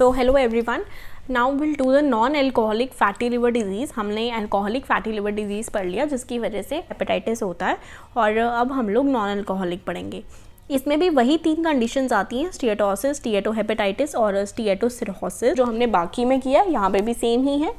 So hello everyone, now will do the non alcoholic fatty liver disease. हमने alcoholic fatty liver disease पढ़ लिया जिसकी वजह से हेपेटाइटिस होता है, और अब हम लोग नॉन एल्कोहलिक पढ़ेंगे। इसमें भी वही 3 कंडीशंस आती हैं, स्टीएटोसिस, स्टीएटोहेपेटाइटिस और स्टीएटोसिरोसिस, जो हमने बाकी में किया, यहाँ पे भी सेम ही है।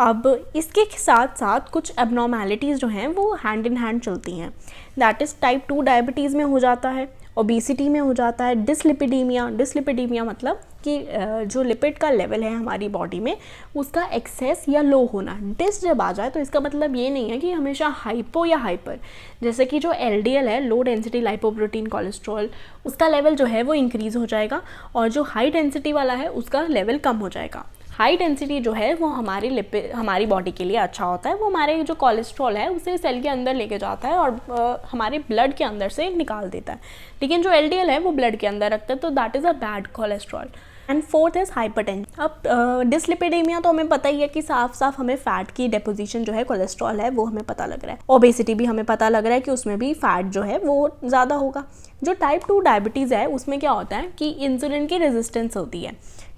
अब इसके साथ साथ कुछ एबनॉर्मेलिटीज़ जो हैं वो हैंड इन हैंड चलती हैं। दैट इज़ टाइप 2 डायबिटीज़ में हो जाता है, ओबेसिटी में हो जाता है, डिसलिपिडीमिया मतलब कि जो लिपिड का लेवल है हमारी बॉडी में उसका एक्सेस या लो होना। डिस जब आ जाए तो इसका मतलब ये नहीं है कि हमेशा हाइपो या हाइपर, जैसे कि जो एलडीएल है, लो डेंसिटी लाइपोप्रोटीन कोलेस्ट्रॉल, उसका लेवल जो है वो इंक्रीज़ हो जाएगा, और जो हाई डेंसिटी वाला है उसका लेवल कम हो जाएगा। हाई डेंसिटी जो है वो हमारी बॉडी के लिए अच्छा होता है, वो हमारे जो कोलेस्ट्रॉल है उसे सेल के अंदर लेके जाता है और हमारे ब्लड के अंदर से निकाल देता है, लेकिन जो एलडीएल है वो ब्लड के अंदर रखता है, तो that is a bad cholesterol. And fourth is hypertension. अब डिसलिपिडीमिया तो हमें पता ही है कि साफ साफ हमें फ़ैट की डेपोजिशन जो है, कोलेस्ट्रॉल है वो हमें पता लग रहा है। ओबेसिटी भी हमें पता लग रहा है कि उसमें भी फ़ैट जो है वो ज़्यादा होगा। जो टाइप 2 डायबिटीज़ है उसमें क्या होता है कि इंसुलिन की रेजिस्टेंस होती है।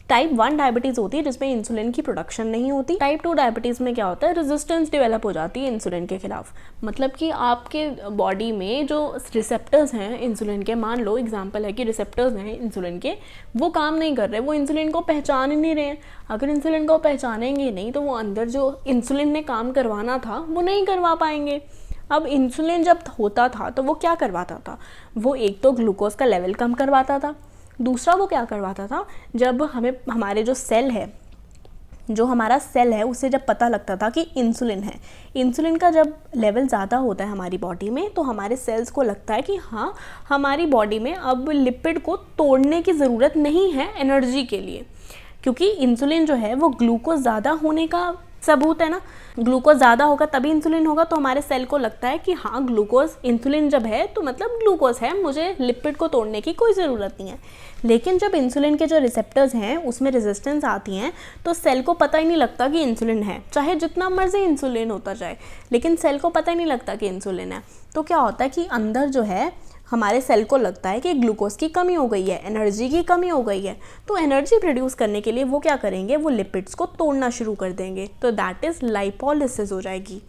टाइप 1 डायबिटीज़ होती है जिसमें इंसुलिन की प्रोडक्शन नहीं होती। टाइप 2 डायबिटीज़ में क्या होता है, रेजिस्टेंस डेवलप हो जाती है इंसुलिन के खिलाफ। मतलब कि आपके बॉडी में जो रिसेप्टर्स हैं इंसुलिन के, मान लो एग्जांपल है कि रिसेप्टर्स हैं इंसुलिन के, वो काम नहीं कर रहे, वो इंसुलिन को पहचान ही नहीं रहे हैं। अगर इंसुलिन को पहचानेंगे नहीं तो वो अंदर जो इंसुलिन ने काम करवाना था वो नहीं करवा पाएंगे। अब इंसुलिन जब होता था तो वो क्या करवाता था, वो एक तो ग्लूकोज का लेवल कम करवाता था, दूसरा वो क्या करवाता था, जब हमारे जो सेल है, जो हमारा सेल है उसे जब पता लगता था कि इंसुलिन है, इंसुलिन का जब लेवल ज़्यादा होता है हमारी बॉडी में, तो हमारे सेल्स को लगता है कि हाँ, हमारी बॉडी में अब लिपिड को तोड़ने की ज़रूरत नहीं है एनर्जी के लिए, क्योंकि इंसुलिन जो है वो ग्लूकोज ज़्यादा होने का सबूत है ना। ग्लूकोज ज़्यादा होगा तभी इंसुलिन होगा, तो हमारे सेल को लगता है कि हाँ, ग्लूकोज, इंसुलिन जब है तो मतलब ग्लूकोज है, मुझे लिपिड को तोड़ने की कोई ज़रूरत नहीं है। लेकिन जब इंसुलिन के जो रिसेप्टर्स हैं उसमें रेजिस्टेंस आती हैं तो सेल को पता ही नहीं लगता कि इंसुलिन है, चाहे जितना मर्जी इंसुलिन होता जाए, लेकिन सेल को पता ही नहीं लगता कि इंसुलिन है। तो क्या होता है कि अंदर जो है हमारे सेल को लगता है कि ग्लूकोज की कमी हो गई है, एनर्जी की कमी हो गई है, तो एनर्जी प्रोड्यूस करने के लिए वो क्या करेंगे, वो लिपिड्स को तोड़ना शुरू कर देंगे, तो दैट इज़ लाइपोलिसिस हो जाएगी।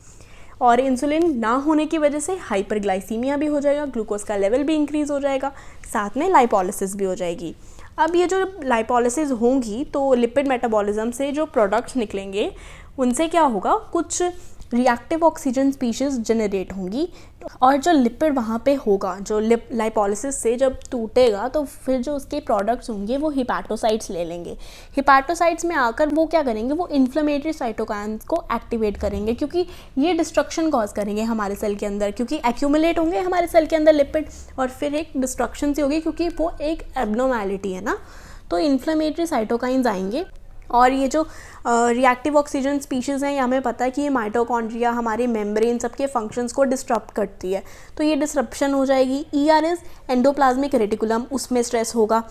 और इंसुलिन ना होने की वजह से हाइपरग्लाइसीमिया भी हो जाएगा, ग्लूकोज का लेवल भी इंक्रीज़ हो जाएगा, साथ में लाइपोलिसिस भी हो जाएगी। अब ये जो लाइपोलिसिस होंगी तो लिपिड मेटाबॉलिज्म से जो प्रोडक्ट्स निकलेंगे उनसे क्या होगा, कुछ रिएक्टिव ऑक्सीजन स्पीशीज़ जनरेट होंगी, और जो लिपिड वहाँ पे होगा, जो लाइपोलिसिस से जब टूटेगा तो फिर जो उसके प्रोडक्ट्स होंगे वो हिपैटोसाइट्स ले लेंगे। हिपैटोसाइट्स में आकर वो क्या करेंगे, वो इन्फ्लेमेटरी साइटोकाइन्स को एक्टिवेट करेंगे, क्योंकि ये डिस्ट्रक्शन कॉज करेंगे हमारे सेल के अंदर, क्योंकि एक्यूमुलेट होंगे हमारे सेल के अंदर लिपिड, और फिर एक डिस्ट्रक्शन सी होगी, क्योंकि वो एक एब्नॉर्मैलिटी है ना। तो इन्फ्लेमेटरी साइटोकाइन्स आएंगे, और ये जो रिएक्टिव ऑक्सीजन स्पीशीज़ हैं, ये हमें पता है कि ये माइटोकॉन्ड्रिया, हमारी मेम्ब्रेन, सबके फंक्शंस को डिस्टर्ब करती है, तो ये डिस्रप्शन हो जाएगी। ERS एंडोप्लाज्मिक रेटिकुलम, उसमें स्ट्रेस होगा।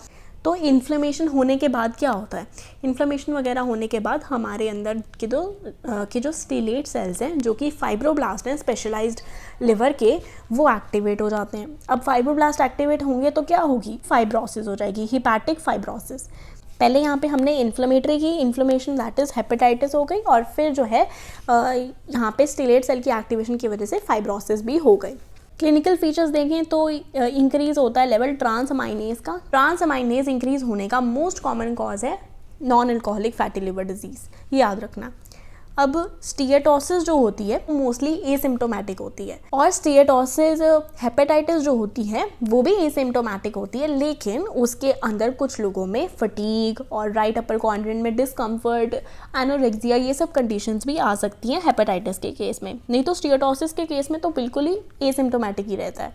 तो इन्फ्लेमेशन होने के बाद क्या होता है, इन्फ्लेमेशन वगैरह होने के बाद हमारे अंदर के जो स्टीलेट सेल्स हैं, जो कि फाइब्रोब्लास्ट हैं स्पेशलाइज्ड लिवर के, वो एक्टिवेट हो जाते हैं। अब फाइब्रोब्लास्ट एक्टिवेट होंगे तो क्या होगी, फाइब्रोसिस हो जाएगी, हिपैटिक फाइब्रोसिस। पहले यहाँ पे हमने इन्फ्लेमेटरी की, इन्फ्लेमेशन दैट इज़ हेपेटाइटिस हो गई, और फिर जो है यहाँ पे स्टीलेट सेल की एक्टिवेशन की वजह से फाइब्रोसिस भी हो गई। क्लिनिकल फीचर्स देखें तो इंक्रीज़ होता है लेवल ट्रांसअमाइनेज का। ट्रांसअमाइनेज इंक्रीज़ होने का मोस्ट कॉमन कॉज है non alcoholic fatty liver disease, ये याद रखना। अब स्टीएटोसिस जो होती है वो मोस्टली एसिम्प्टोमेटिक होती है, और स्टीएटोसिस हेपेटाइटिस जो होती है वो भी एसिम्प्टोमेटिक होती है, लेकिन उसके अंदर कुछ लोगों में फटीग और राइट अपर क्वाड्रेंट में डिस्कम्फर्ट, एनोरेक्सिया, ये सब कंडीशंस भी आ सकती हैं हेपेटाइटिस के केस में। नहीं तो स्टीएटोसिस के केस में तो बिल्कुल ही एसिम्प्टोमेटिक ही रहता है।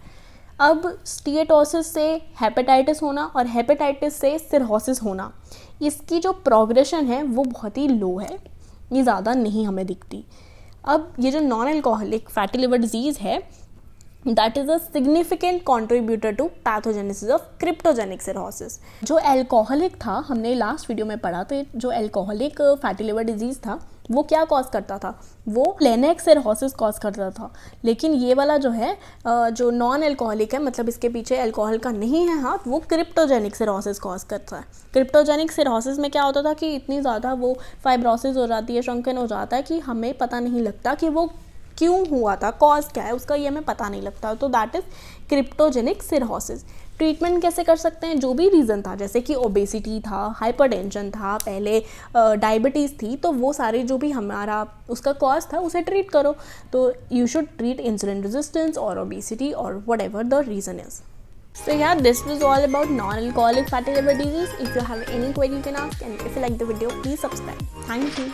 अब स्टीएटोसिस से हेपेटाइटिस होना और हेपेटाइटिस से सिरहोसिस होना, इसकी जो प्रोग्रेशन है वो बहुत ही लो है, ये ज़्यादा नहीं हमें दिखती। अब ये जो non alcoholic fatty liver disease है that is a significant contributor to pathogenesis of cryptogenic cirrhosis. जो एल्कोहलिक था, हमने लास्ट वीडियो में पढ़ा, तो जो एल्कोहलिक फैटी लिवर डिजीज़ था वो क्या कॉज करता था, वो प्लेनेक सिरोसिस कॉज करता था। लेकिन ये वाला जो है जो नॉन एल्कोहलिक है, मतलब इसके पीछे अल्कोहल का नहीं है हाथ, वो क्रिप्टोजेनिक सिरोसिस कॉज करता है। क्रिप्टोजेनिक सिरोसिस में क्या होता था कि इतनी ज़्यादा वो फाइब्रोसिस हो जाती है, श्रंकन हो जाता है कि हमें पता नहीं लगता कि वो क्यों हुआ था, कॉज क्या है उसका, ये हमें पता नहीं लगता। तो that is cryptogenic cirrhosis. Treatment कैसे कर सकते हैं, जो भी रीज़न था, जैसे कि ओबेसिटी था, हाइपरटेंशन था, पहले डायबिटीज़ थी, तो वो सारे जो भी हमारा उसका कॉज था उसे ट्रीट करो। तो you should treat insulin resistance और ओबेसिटी और what ever the reason is. So yeah, this was all about non-alcoholic fatty liver disease. If you have any query you can ask, and if you like the video, please subscribe. Thank you.